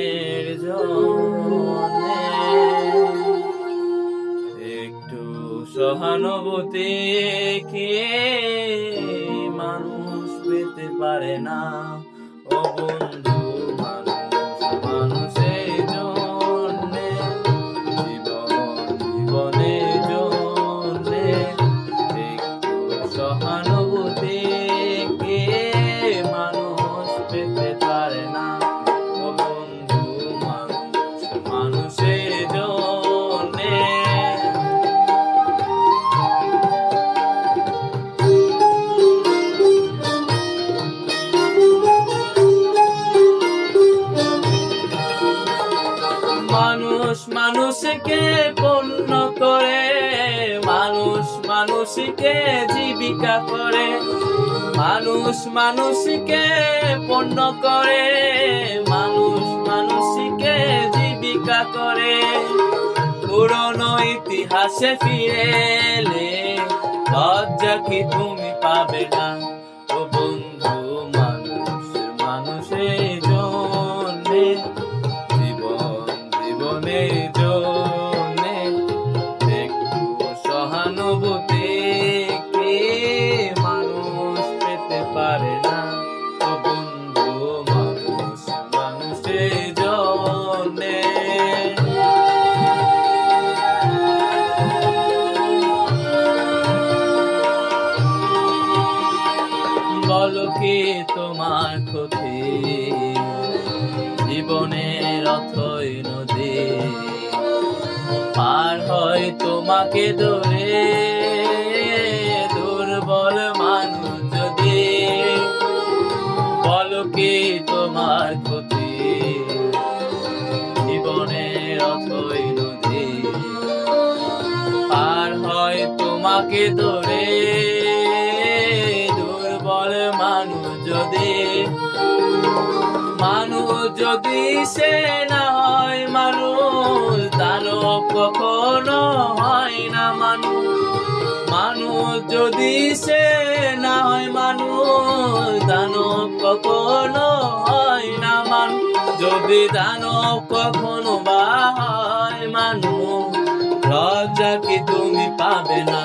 জীবনের জন্যে একটু সহানুভূতি কি মানুষ পেতে পারে না? ও বন্ধু, মানুষ মানুষের জন্যে জীবনের জন্যে একটু সহানুভূতি কি মানুষ পেতে পারে না? ও বন্ধু, মানুষ মানুষের জন্যে মানুষ মানুষকে পণ্য করে, মানুষ মানুষকে জীবিকা করে, মানুষ মানুষকে পণ্য করে, মানুষ মানুষকে জীবিকা করে। পুরনো ইতিহাসে ফিরে এলে লজ্জা কি তুমি পাবে না? ও বন্ধু, মানুষ মানুষের জন্যে জীবনের জন্যে একটু সহানুভূতি কি মানুষ পেতে পারে না? ও বন্ধু, মানুষ মানুষের জন্যে বলো কি তোমার ক্ষতি? জীবনের অথই নদী পার হয় তোমাকে ধরে, দুর্বল মানুষ যদি। বলো কি তোমার ক্ষতি? জীবনের অথই নদী পার হয় তোমাকে ধরে, দুর্বল মানুষ যদি। মানুষ যদি সে না হয় মানুষ, দানব কখনো হয় না মানুষ। মানুষ যদি সে না হয় মানুষ, দানব কখনো হয় না মানুষ। যদি দানব কখনো বা হয় মানুষ, লজ্জা কি তুমি পাবে না?